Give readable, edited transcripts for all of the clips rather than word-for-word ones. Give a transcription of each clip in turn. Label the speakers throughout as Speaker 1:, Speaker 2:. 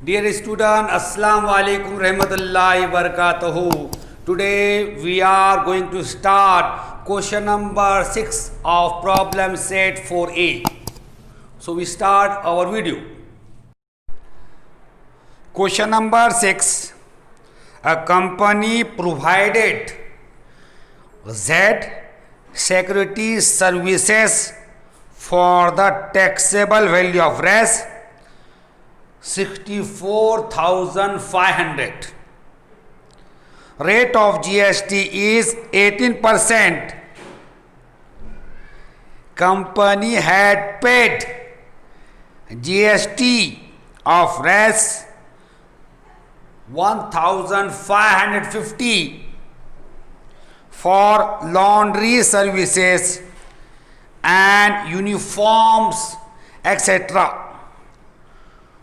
Speaker 1: Dear student, Assalamu alaikum rahmatullahi barakatuhu. Today we are going to start question number 6 of problem set 4a. So we start our video. Question number 6. A company provided Z security services for the taxable value of Rs 64,500. Rate of GST is 18%. Company had paid GST of Rs 1,550 for laundry services and uniforms, etc.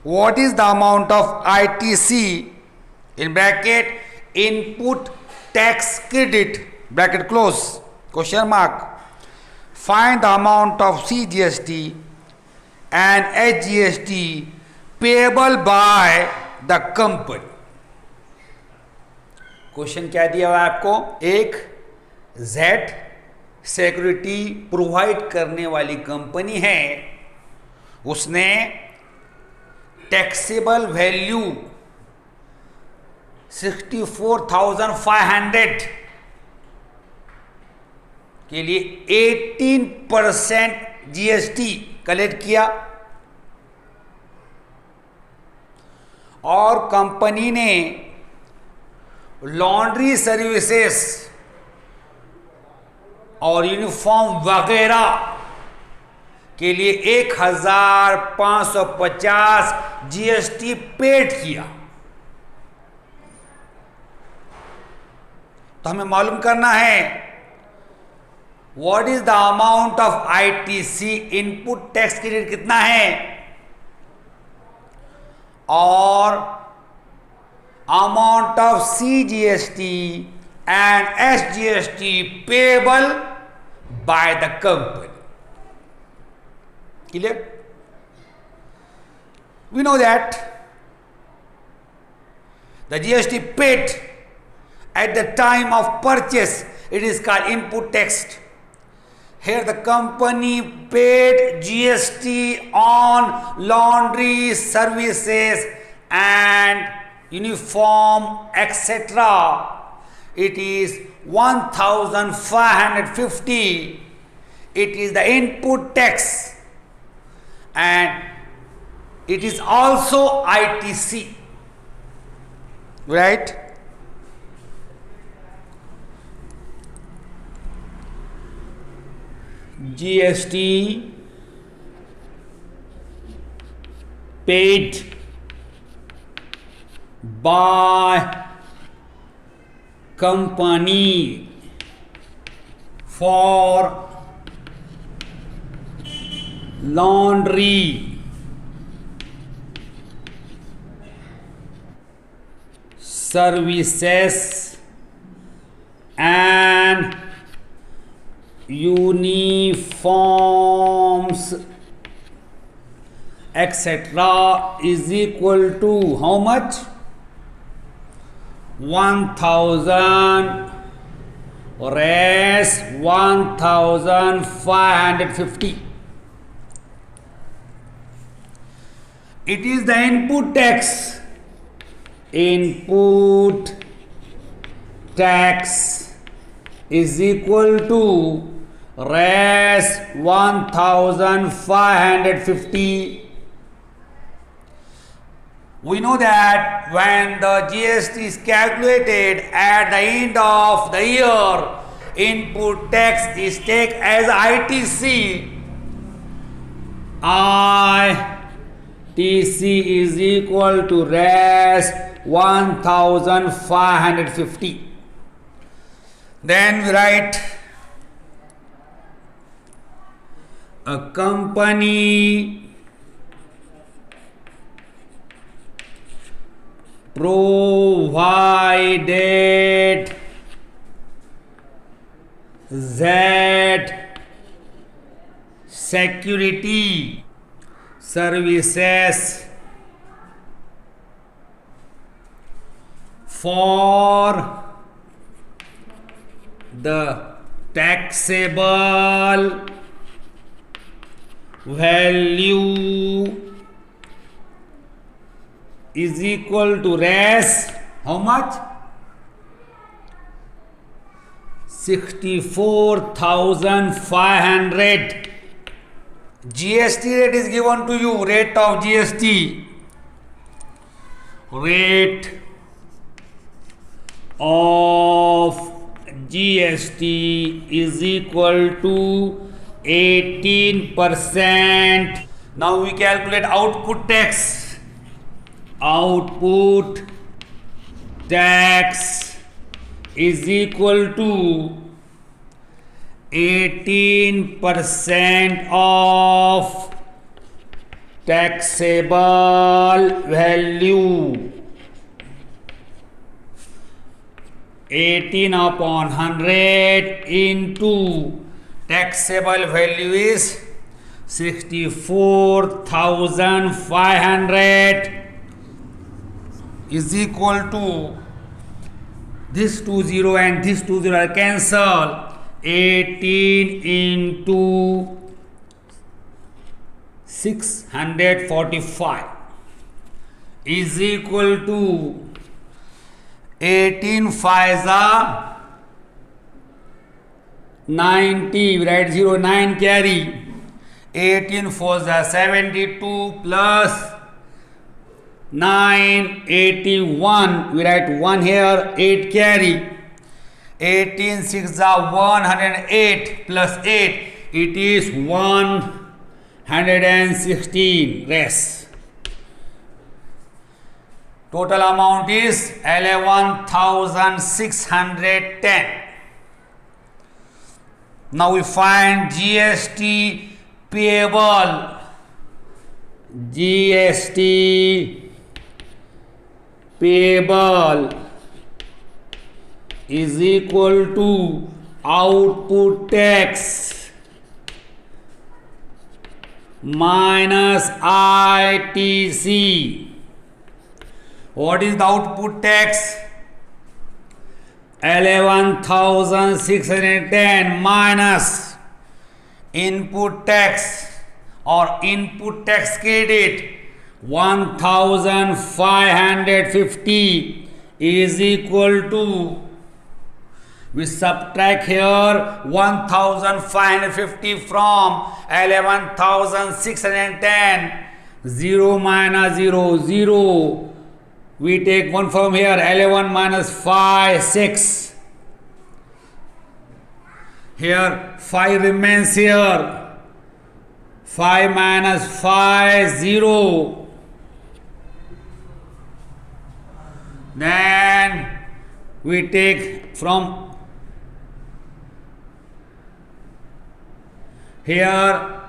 Speaker 1: What is the amount of ITC in bracket input tax credit bracket close question mark? Find the amount of CGST and HGST payable by the company. Question क्या दिया हुआ है आपको? एक Z security provide करने वाली company है, उसने टैक्सेबल वैल्यू 64,500 के लिए 18% जीएसटी कलेक्ट किया और कंपनी ने लॉन्ड्री सर्विसेज और यूनिफॉर्म वगैरह के लिए 1,550 जीएसटी पेड किया। तो हमें मालूम करना है what is the amount of ITC input tax credit कितना है और amount of CGST and SGST payable by the company. Clear? We know that the GST paid at the time of purchase, it is called input tax. Here the company paid GST on laundry services and uniform, etc. It is 1,550. It is the input tax. And it is also ITC, right? GST paid by company for laundry services and uniforms, etc. is equal to how much? 1,000 Rs 1,550. It is the input tax. Input tax is equal to Rs 1,550. We know that when the GST is calculated at the end of the year, input tax is taken as ITC. ITC is equal to Rs 1,550. Then we write a company provided Z security services for the taxable value is equal to res how much? 64,500. GST rate is given to you. Rate of GST. Rate of GST is equal to 18%. Now we calculate output tax. Output tax is equal to 18% of taxable value. 18 upon 100 into taxable value is 64,500 is equal to this 20 and this 20 are cancelled. 18 into 645 is equal to 18 5s are 90. Write 0 9 carry. 18 4s are 72 plus 9 81. We write 1 here. 8 carry. 18 6 are 108 plus 8. It is 116. Rest. Total amount is 11,610. Now we find GST payable. GST payable is equal to output tax minus ITC. What is the output tax? 11,610 minus input tax or input tax credit 1,550 is equal to, we subtract here 1,550 from 11,610. 0 minus 0 0. We take 1 from here. 11 minus 5 6. Here 5 remains here. 5 minus 5 0. Then we take from here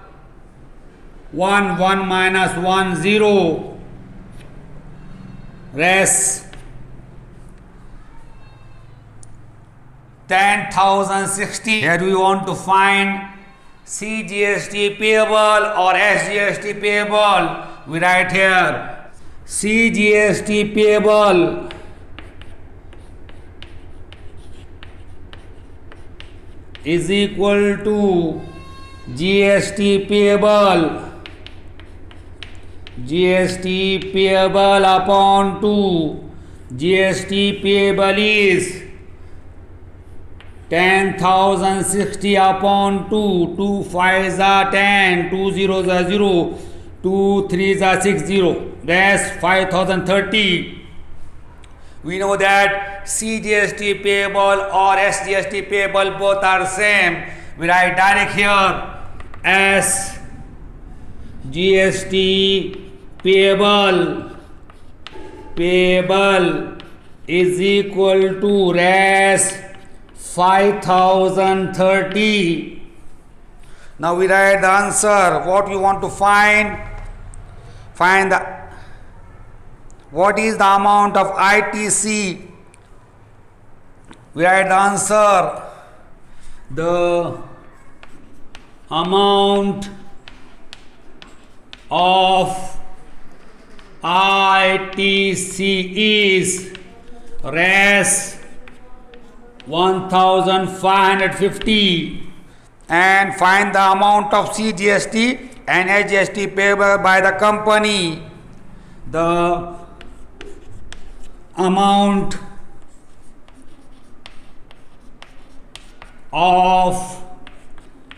Speaker 1: 1 1 minus 1 0. Rest 10,060. Here we want to find CGST payable or SGST payable. We write here CGST payable is equal to GST payable. GST payable upon 2. GST payable is 10,060 upon 2. 2 5s are 10. 2 zeros are 0. 2 3s are 60. That's 5,030. We know that CGST payable or SGST payable both are same. We write direct here as GST payable is equal to res 5,030. Now we write the answer. What you want to find? Find the what is the amount of ITC? We write the answer. The amount of ITC is res 1550 and find the amount of CGST and SGST payable by the company. The amount of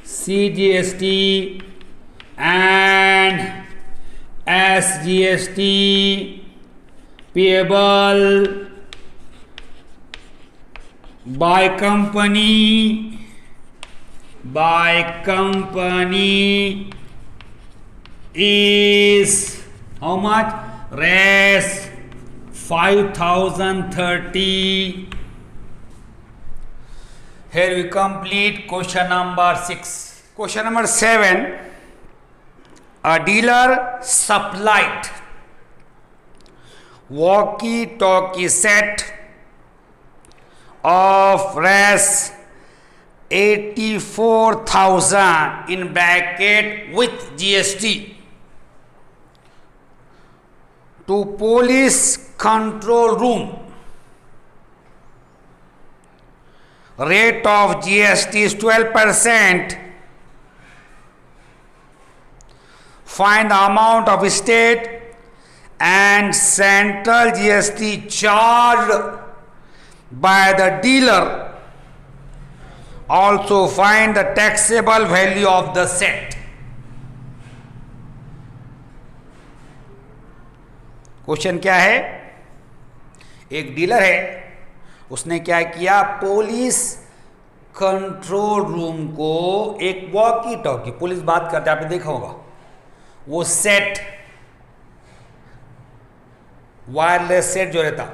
Speaker 1: CGST and SGST payable by company is how much? Res 5030. Here we complete question number 6. Question number 7. A dealer supplied walkie-talkie set of res 84,000 in bracket with GST to police control room. Rate of GST is 12%. Find the amount of state and central GST charged by the dealer. Also find the taxable value of the set. Question क्या है? एक dealer है, उसने क्या किया? Police control room को एक walkie talkie, police बात करते आपने देखा होगा, वो सेट, वायरलेस सेट जो रहता,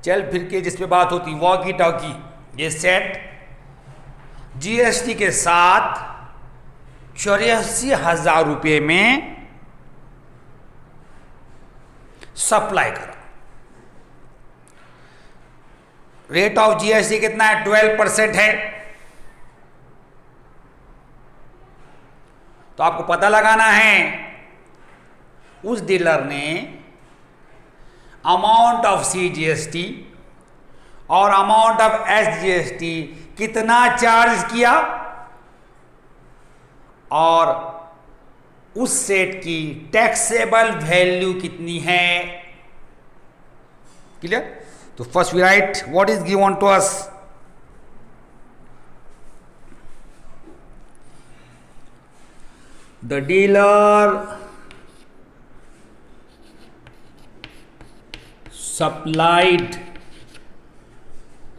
Speaker 1: चल फिर के जिस पे बात होती, वॉकी टॉकी, ये सेट जीएसटी के साथ 84,000 रुपये में सप्लाई करा। रेट ऑफ जीएसटी कितना है? 12% है। तो आपको पता लगाना है उस डीलर ने अमाउंट ऑफ सीजीएसटी और अमाउंट ऑफ एसजीएसटी कितना चार्ज किया और उस सेट की टैक्सेबल वैल्यू कितनी है। क्लियर? तो first we write what is given to us. The dealer supplied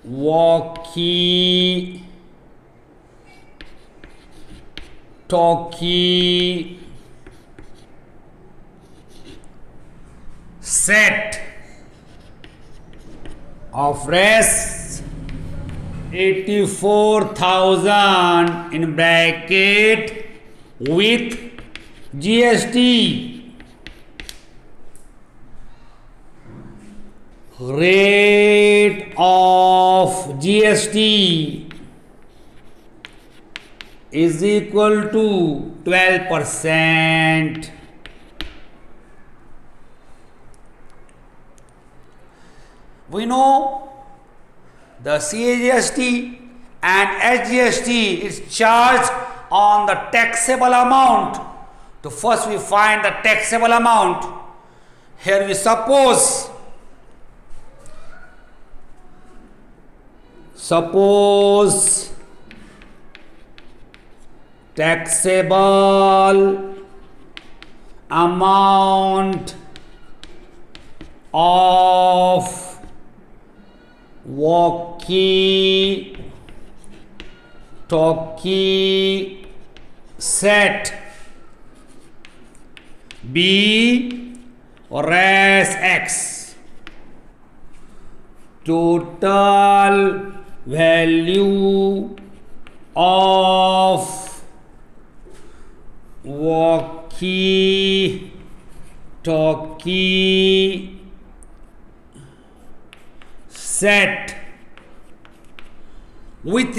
Speaker 1: walkie-talkie set of res 84,000 in bracket with GST. Rate of GST is equal to 12%. We know the CGST and SGST is charged on the taxable amount. So first we find the taxable amount. Here we suppose taxable amount of walkie-talkie set B res X. Total value of walkie-talkie set with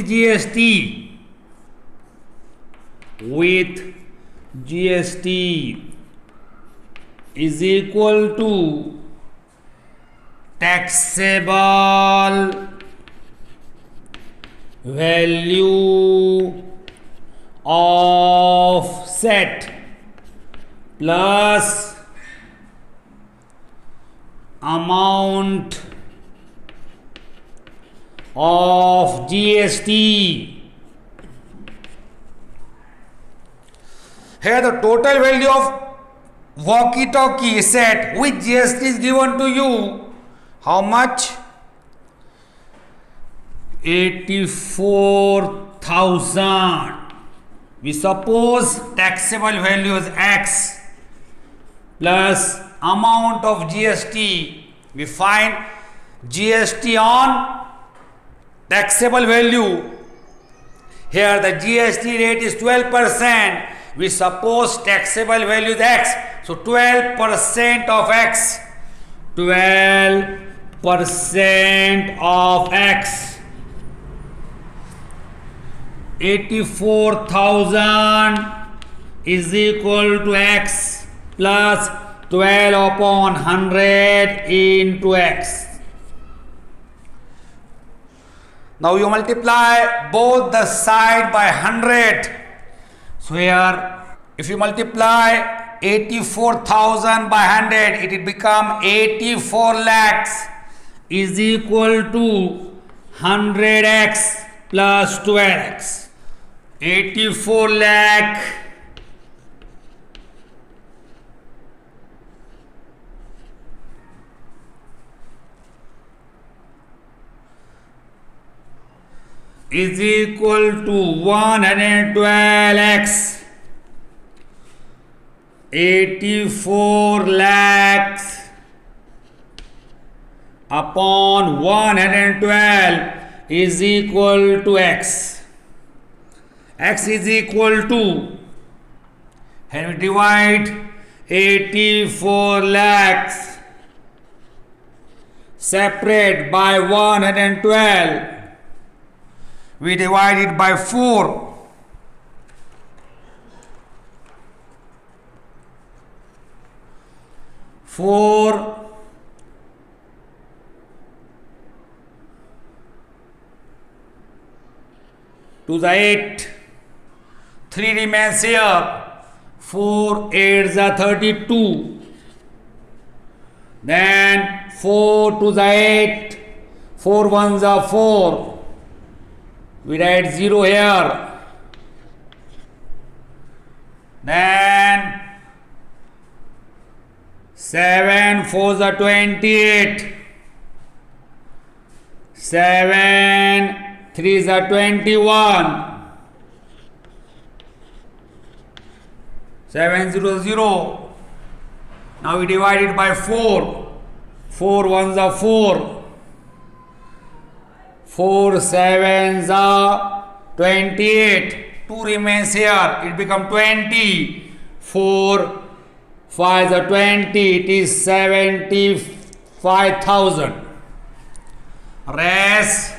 Speaker 1: GST is equal to taxable value of set plus amount of GST. Here the total value of walkie-talkie set with GST is given to you. How much? 84,000. We suppose taxable value is X plus amount of GST. We find GST on taxable value. Here the GST rate is 12%. We suppose taxable value is X. So 12% of X. 12% of X. 84,000 is equal to X plus 12 upon 100 into X. Now you multiply both the side by 100. So here if you multiply 84,000 by 100, it will become 84 lakhs is equal to 100x plus 12x. 84 lakh is equal to 112x. 84 lakhs upon 112 is equal to X. X is equal to, and we divide 84 lakhs separate by 112. We divide it by 4. 4 to the 8. 3 remains here. 4 8s are 32. Then 4 to the 8. 4 1s are 4. We write 0 here. Then 7 4s are 28. 7 3s are 21. 7 0 0. Now we divide it by 4. 4 1s are 4. 4 7s are 28. 2 remains here. It becomes 20. 4 5s are 20. It is 75,000. Rest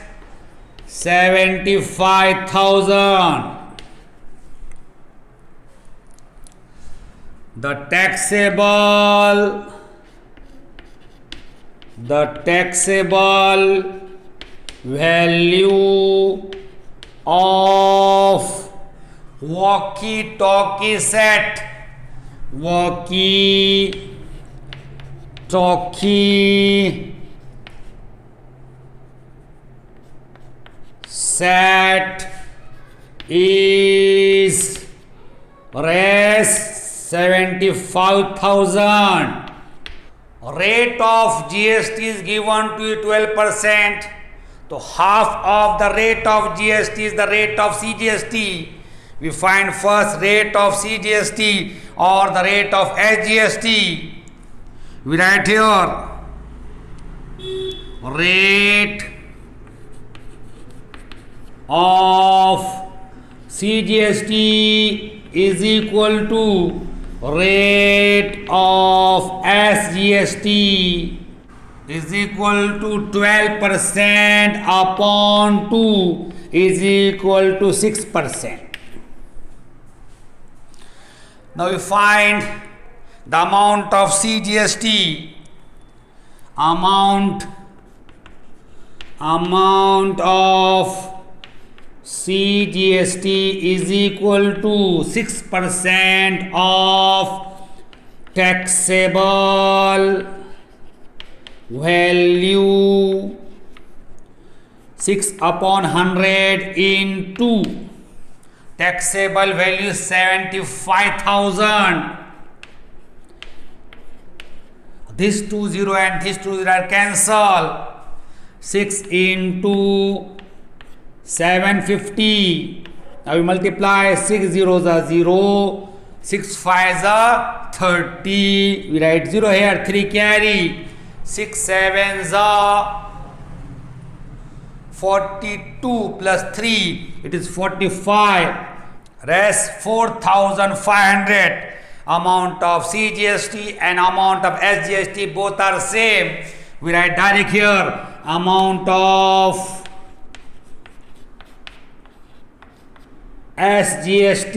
Speaker 1: 75,000. The taxable value of walkie-talkie set, walkie-talkie set is Rs 75,000. Rate of GST is given to you 12%. So half of the rate of GST is the rate of CGST. We find first rate of CGST or the rate of SGST. We write here rate of CGST is equal to rate of SGST is equal to 12% upon 2 is equal to 6%. Now we find the amount of CGST. amount of CGST is equal to 6% of taxable value, 6/100 into taxable value 75,000. This 20 and this 20 are cancelled. 6 into 750. Now we multiply. 6 zeros are 0, 6 5s are 30. We write 0 here. 3 carry. 6 7s are 42 plus 3. It is 45. Rest 4,500. Amount of CGST and amount of SGST both are same. We write direct here. Amount of SGST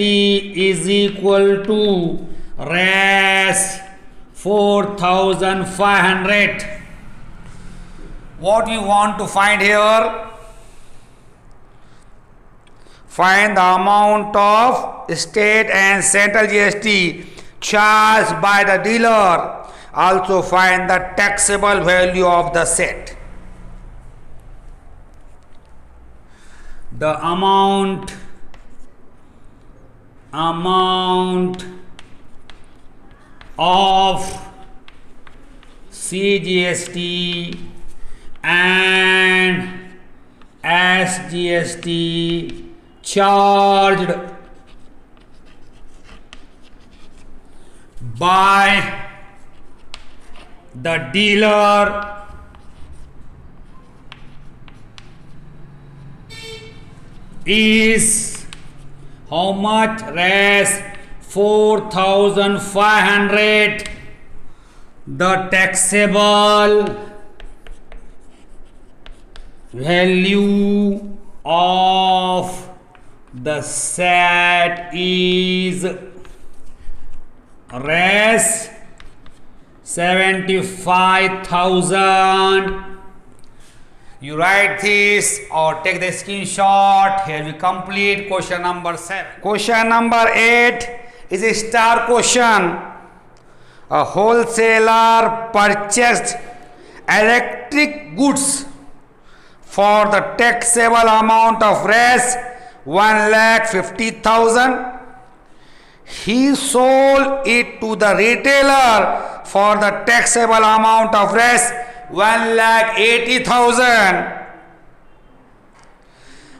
Speaker 1: is equal to res 4,500. What we want to find here? Find the amount of state and central GST charged by the dealer. Also find the taxable value of the set. The amount of CGST and SGST charged by the dealer is how much? Res 4,500. The taxable value of the set is res 75,000. You write this or take the screenshot. Here we complete question number 7. Question number 8 is a star question. A wholesaler purchased electric goods for the taxable amount of res 1,50,000. He sold it to the retailer for the taxable amount of res 1,80,000.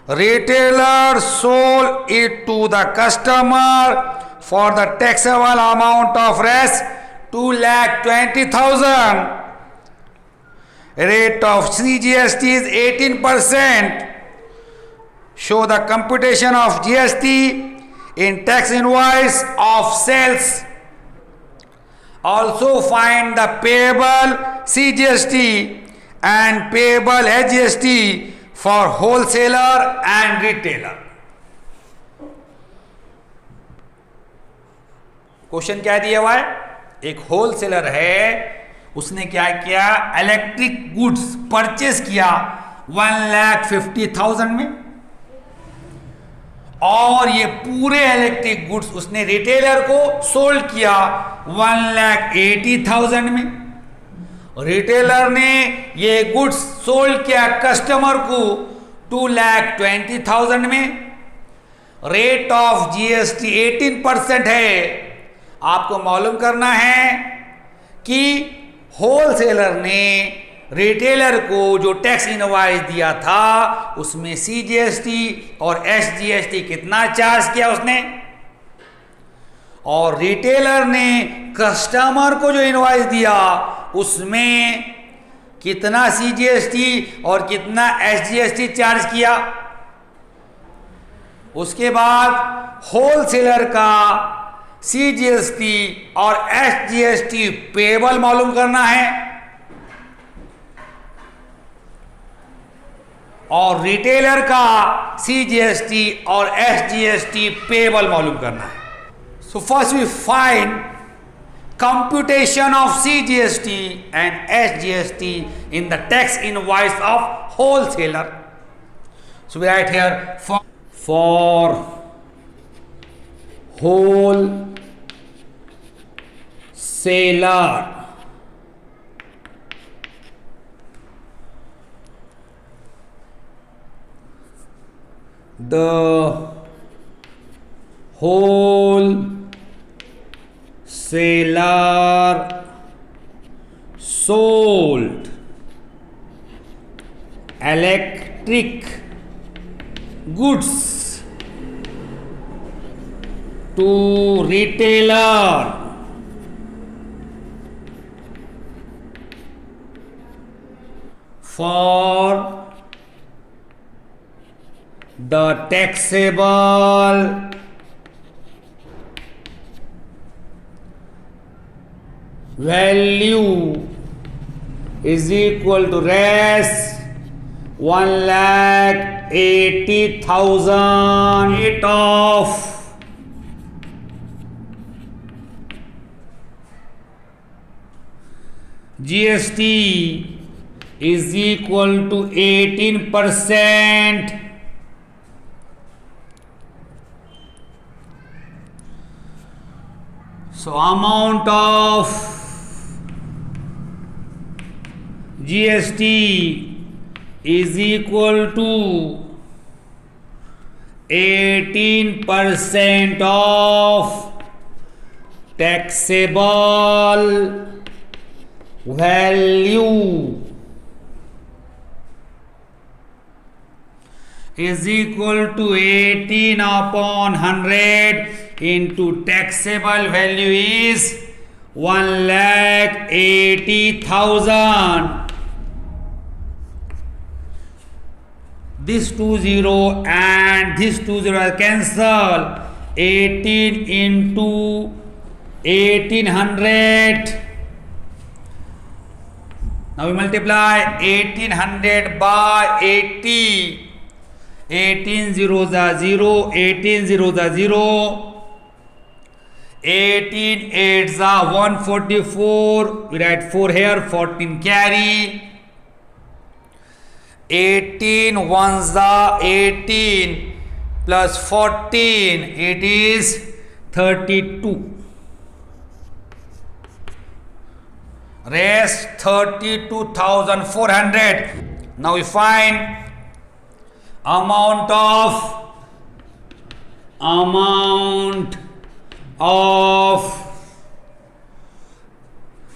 Speaker 1: Retailer sold it to the customer for the taxable amount of res 2,20,000. Rate of CGST is 18%. Show the computation of GST in tax invoice of sales. Also find the payable CGST and payable SGST for wholesaler and retailer. Question क्या दिया हुआ है? एक wholesaler है, उसने क्या किया? Electric goods purchase किया 1,50,000 में, और ये पूरे इलेक्ट्रिक गुड्स उसने रिटेलर को सोल्ड किया 1,80,000 में। रिटेलर ने ये गुड्स सोल्ड किया कस्टमर को 2,20,000 में। रेट ऑफ जीएसटी 18% है। आपको मालूम करना है कि होलसेलर ने रिटेलर को जो टैक्स इनवॉइस दिया था उसमें सीजीएसटी और एसजीएसटी कितना चार्ज किया उसने, और रिटेलर ने कस्टमर को जो इनवॉइस दिया उसमें कितना सीजीएसटी और कितना एसजीएसटी चार्ज किया। उसके बाद होलसेलर का सीजीएसटी और एसजीएसटी पेबल मालूम करना है, और रिटेलर का सीजीएसटी और एसजीएसटी पेबल मालूम करना है। So first we find computation of CGST and SGST in the tax invoice of wholesaler. So we write here for wholesaler. The wholesaler sold electric goods to retailer for the taxable value is equal to res 1,80,000 rate of GST is equal to 18%. So amount of GST is equal to 18% of taxable value is equal to 18 upon 100 into taxable value is 1,80,000. This 20 and this 20 are cancelled. 18 into 1800. Now we multiply 1800 by 80. 18 zeros are 0, 18 zeros are 0, 18 8s are 144, we write 4 here, 14 carry, 18 ones are 18 plus 14, it is 32. Rest 32,400. Now we find amount of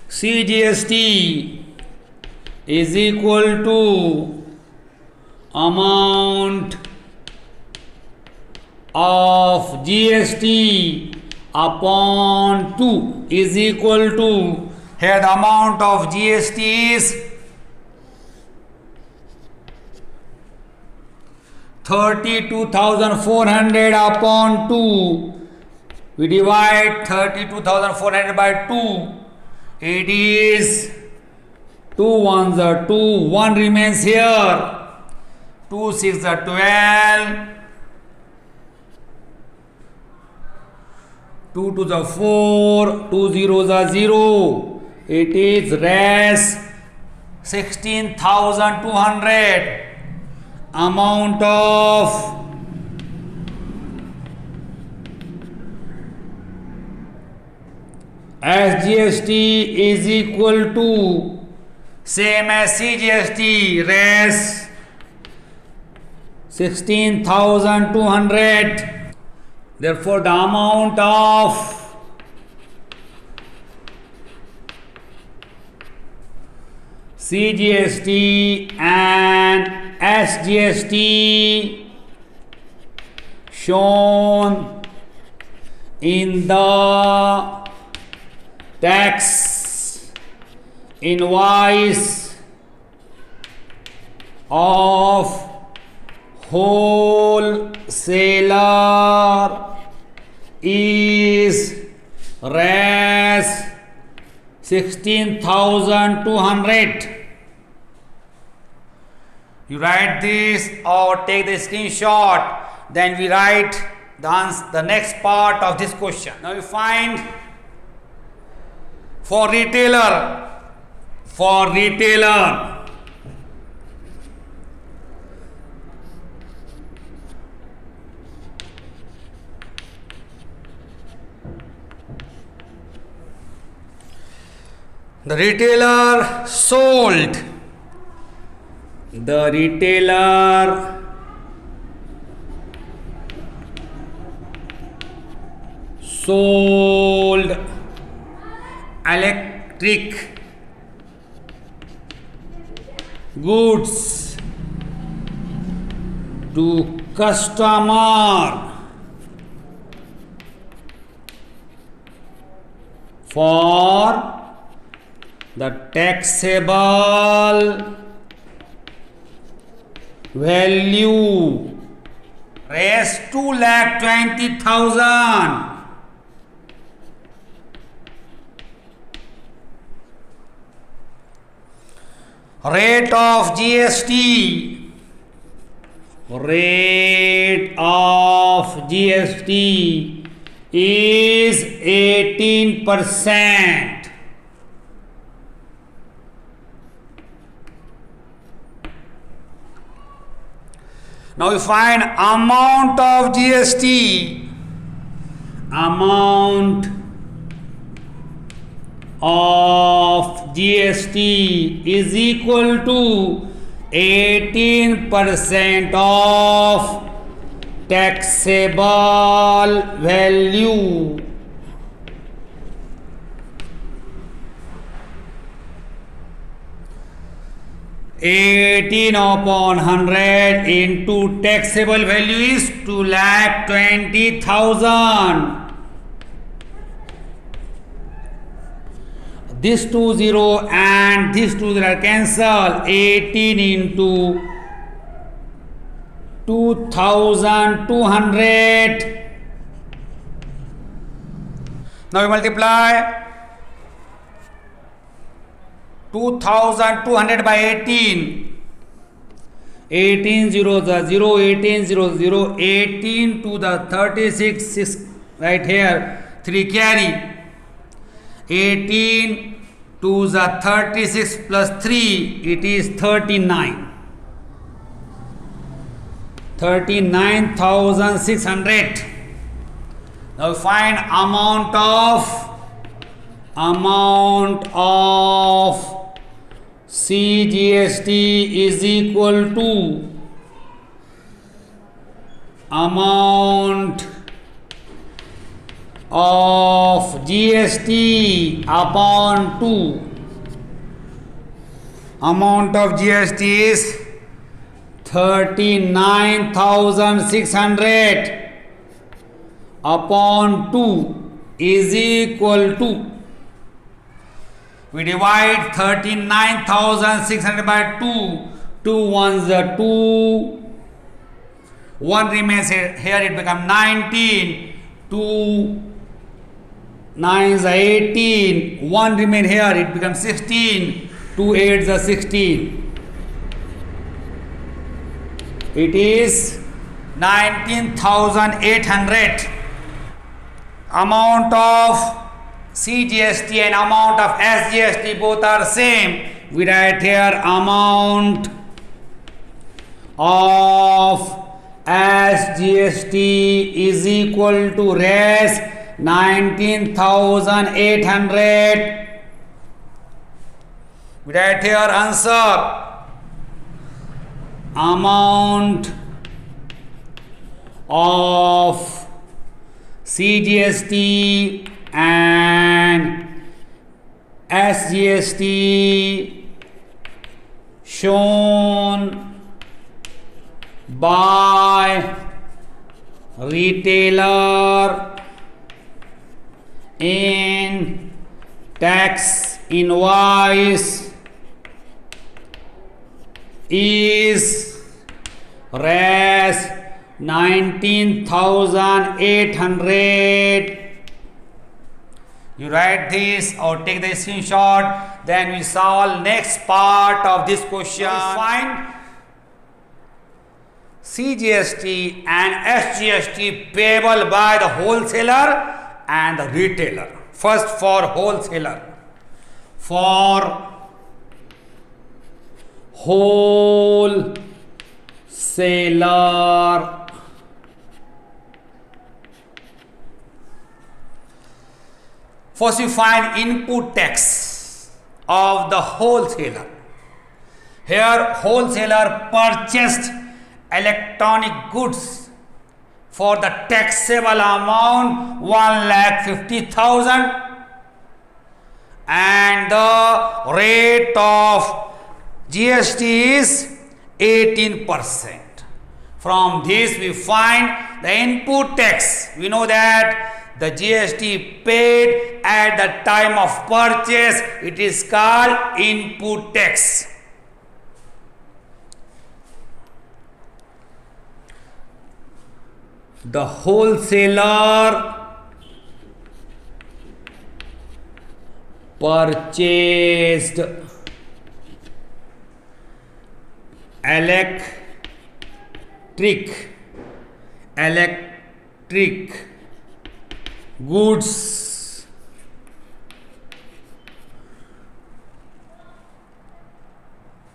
Speaker 1: CGST is equal to amount of GST upon 2 is equal to, here the amount of GST is 32,400 upon 2. We divide 32,400 by 2. It is 2 ones are 2. 1 remains here. 2 6 are 12. 2 2s are 4. 2 zeros are 0. It is res 16,200. Amount of SGST is equal to same as CGST, res 16,200. Therefore, the amount of CGST and SGST shown in the tax invoice of wholesaler is res 16,200. You write this or take the screenshot, then we write the next part of this question. Now you find For retailer, the retailer sold. The retailer sold electric goods to customer for the taxable value raised 2,20,000. Rate of GST is 18%. Now we find amount of GST. Amount of GST is equal to 18% of taxable value. Eighteen upon 100 into taxable value is 2,20,000. This 20 and this 20 are cancelled. 18 into 2,200. Now we multiply 2,200 by 18. 18 zeros are 0, 18 0, 0, 18 to the 36, 6 right here, 3 carry. 18 to the 36 plus 3, it is 39. 39,600. Now find amount of CGST is equal to amount of GST upon 2. Amount of GST is 39,600 upon 2 is equal to, we divide 39,600 by 2, 2 ones are 2, 1 remains here, it becomes 19, 2 9s are 18, 1 remain here, it becomes 16, 2 8s are 16. It is 19,800. Amount of CGST and amount of SGST both are same. We write here amount of SGST is equal to res 19,800. We write here answer. Amount of CGST and SGST shown by retailer in tax invoice is res 19,800. You write this or take the screenshot, then we solve next part of this question. Find CGST and SGST payable by the wholesaler and the retailer. First for wholesaler. for wholesaler. First we find input tax of the wholesaler. Here wholesaler purchased electronic goods for the taxable amount 1,50,000 and the rate of GST is 18%. From this we find the input tax. We know that the GST paid at the time of purchase, it is called input tax. The wholesaler purchased electric goods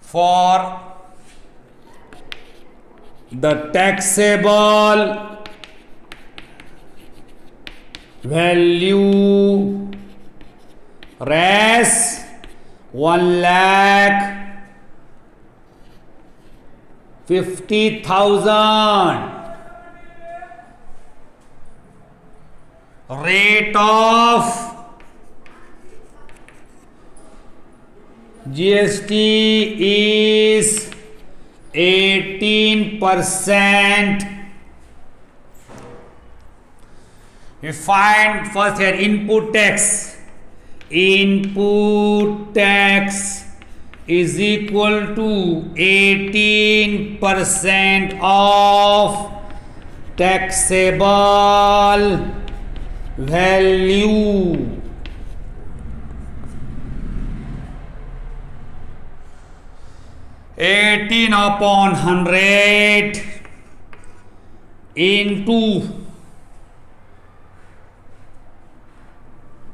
Speaker 1: for the taxable value res 1,50,000. Rate of GST is 18%. We find first here input tax. Input tax is equal to 18% of taxable value. Eighteen upon 100 into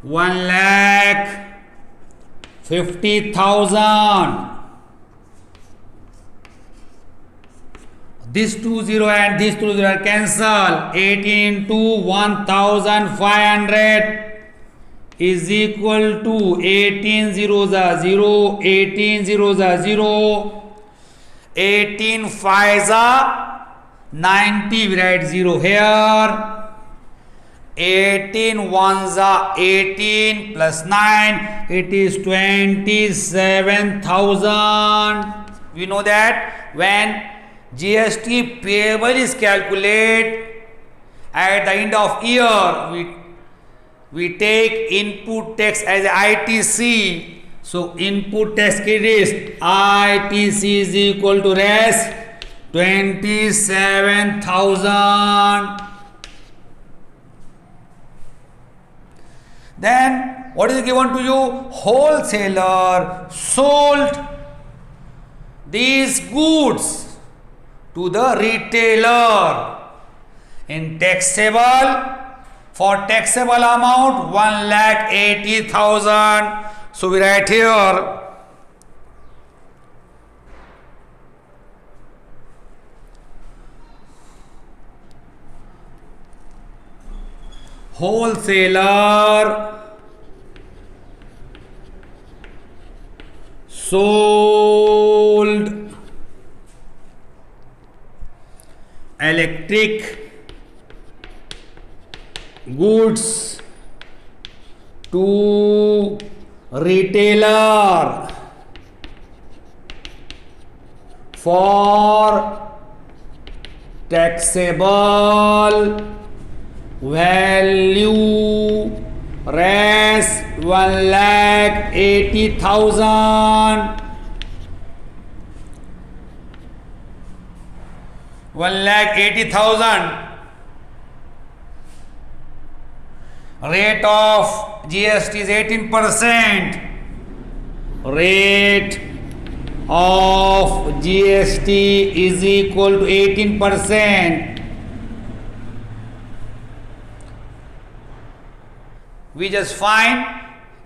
Speaker 1: 1,50,000. This 20 and this 20 are cancelled. 18 into 1,500 is equal to 18 zeros are 0, 18 zeros are 0, 18 fives are 90. We write 0 here. 18 ones are 18 plus 9, it is 27,000. We know that when GST payable is calculated at the end of year, we take input tax as ITC. So input tax is ITC is equal to res 27,000. Then what is given to you? Wholesaler sold these goods to the retailer in taxable, for taxable amount 1,80,000. So we write here wholesaler sold electric goods to retailer for taxable value res 1,80,000. 1,80,000. Rate of GST is 18%. Rate of GST is equal to 18%. We just find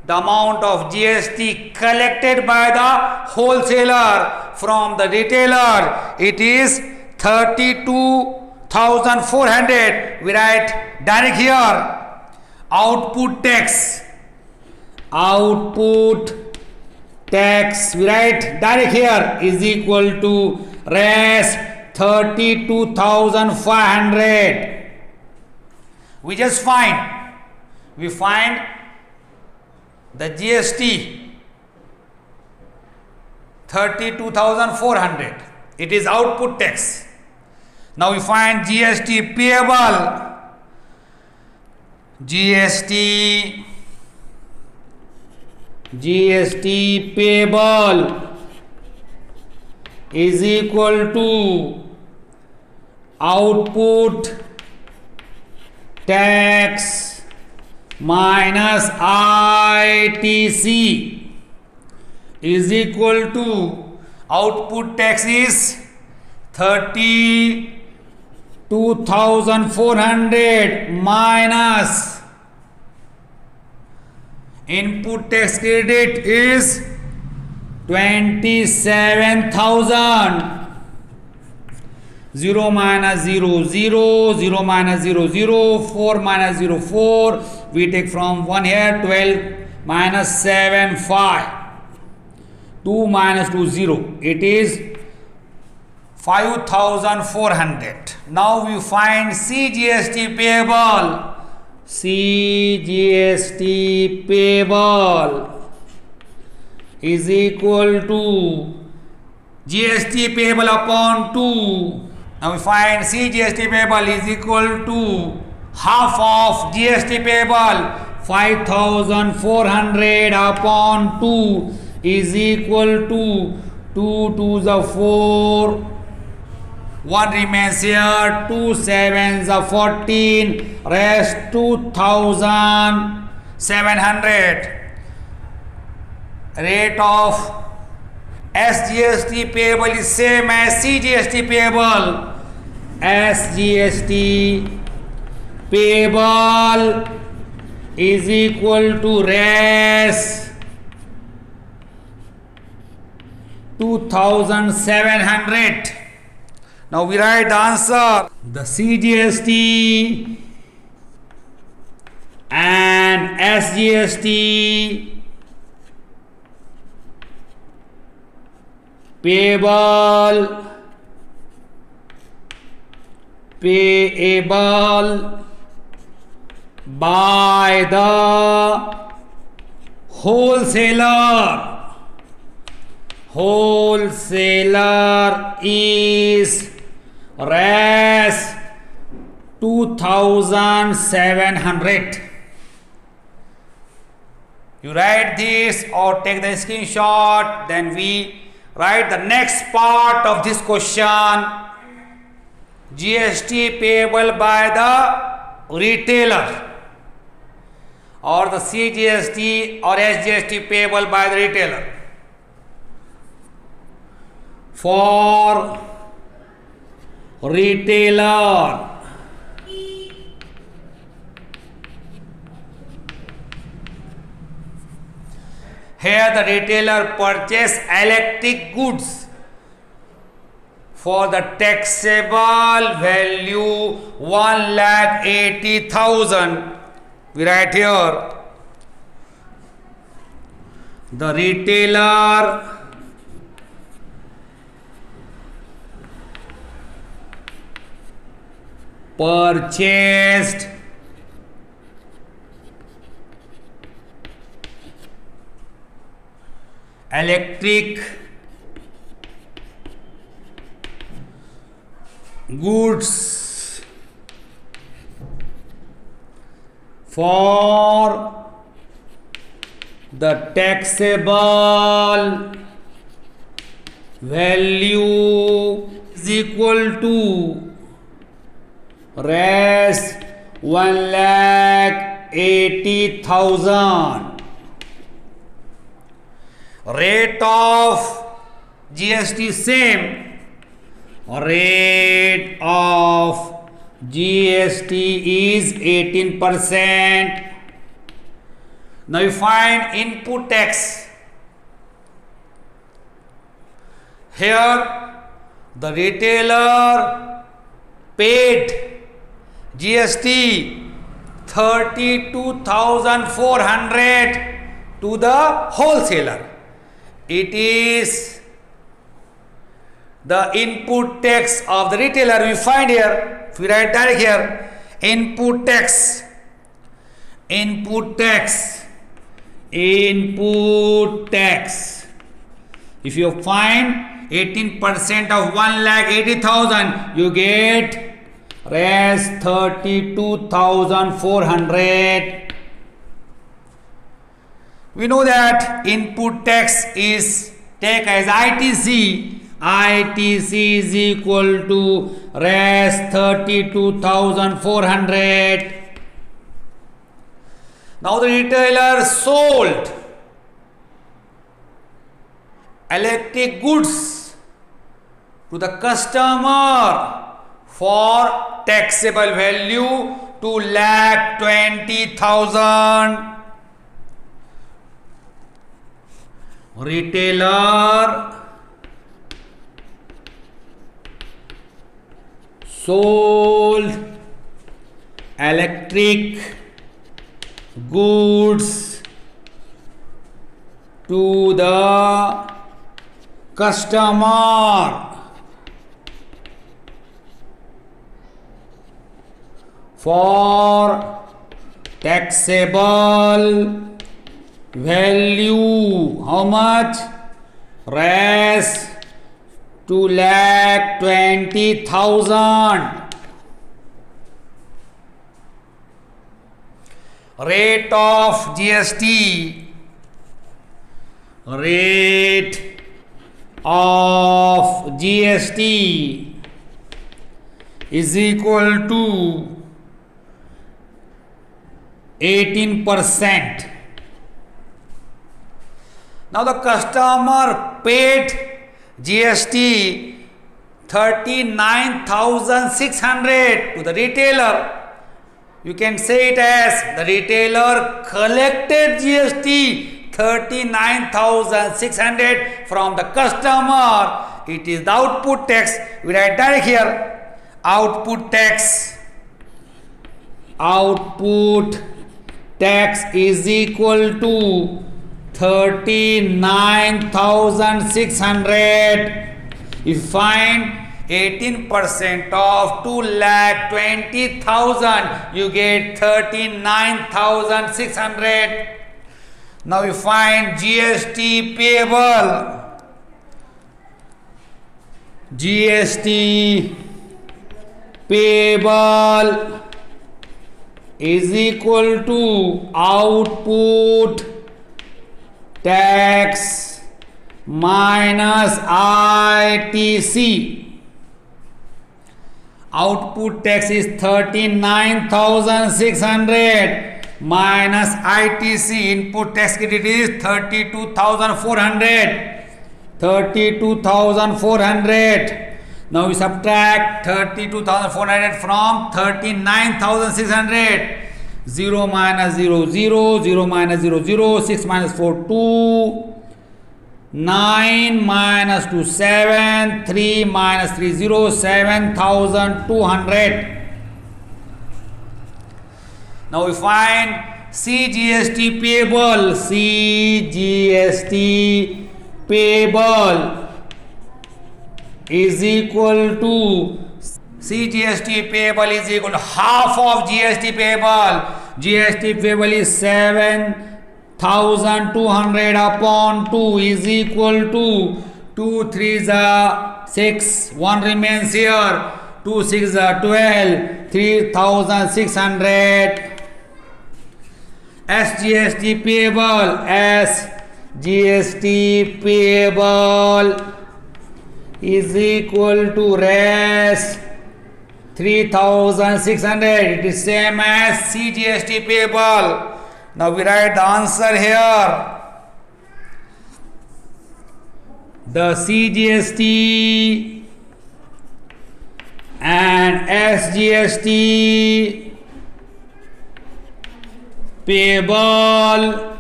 Speaker 1: the amount of GST collected by the wholesaler from the retailer. It is 32,400. We write direct here. Output tax. Output tax. We write direct here is equal to rest 32,500. We just find. We find the GST 32,400. It is output tax. Now we find GST payable. GST payable is equal to output tax minus ITC is equal to output tax is 32,400 minus input tax credit is 27,000. 0 minus 0, 0, 0 minus 0, 0, 4 minus 0, 4. We take from 1 here, 12 minus 7, 5. 2 minus 2, 0. It is 5,400. Now we find CGST payable. CGST payable is equal to GST payable upon 2. Now we find CGST payable is equal to half of GST payable. 5,400 upon 2 is equal to 2 to the 4. 1 remains here. 2 sevens are 14. Rest 2,700. Rate of SGST payable is same as CGST payable. SGST payable is equal to res 2,700. Now we write the answer. The CGST and SGST payable by the wholesaler is res 2,700. You write this or take the screenshot, then we write the next part of this question. GST payable by the retailer, or the CGST or SGST payable by the retailer. For retailer, here the retailer purchase electric goods for the taxable value 1,80,000. We write here the retailer purchased electric goods for the taxable value is equal to res 1,80,000. Rate of GST same. Rate of GST is 18%. Now you find input tax. Here the retailer paid GST 32,400 to the wholesaler. It is the input tax of the retailer. We find here, if we write direct here, input tax. If you find 18% of 1,80,000, you get rest 32,400. We know that input tax is take as ITC. ITC is equal to rest 32,400. Now the retailer sold electric goods to the customer for taxable value 2,20,000. Retailer sold electric goods to the customer for taxable value. How much? Rest 2,20,000. Rate of GST. Rate of GST is equal to 18%. Now the customer paid GST 39,600 to the retailer. You can say it as the retailer collected GST 39,600 from the customer. It is the output tax. We write direct here. Output tax. Output tax is equal to 39,600. If you find 18% of 2,20,000, you get 39,600. Now you find GST payable. GST payable is equal to output tax minus ITC. Output tax is 39,600 minus ITC. Input tax credit is 32,400. 32,400. Now we subtract 32,400 from 39,600. 0 minus 0, 0, 0 minus 0, 0, 6 minus 4, 2, 9 minus 2, 7, 3 minus 3, 0, 7,200. Now we find CGST payable. CGST payable is equal to CGST payable is equal to half of GST payable. GST payable is 7,200 upon 2 is equal to 2 3s are 6, 1 remains here, 2 6 are 12, 3,600. SGST payable. SGST payable is equal to rest 3,600. It is same as CGST payable. Now we write the answer here. The CGST and SGST payable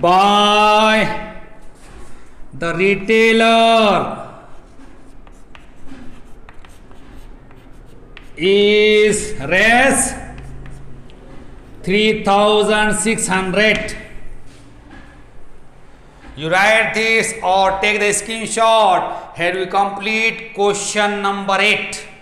Speaker 1: by the retailer is res 3600. You write this or take the screenshot. Here we complete question number 8.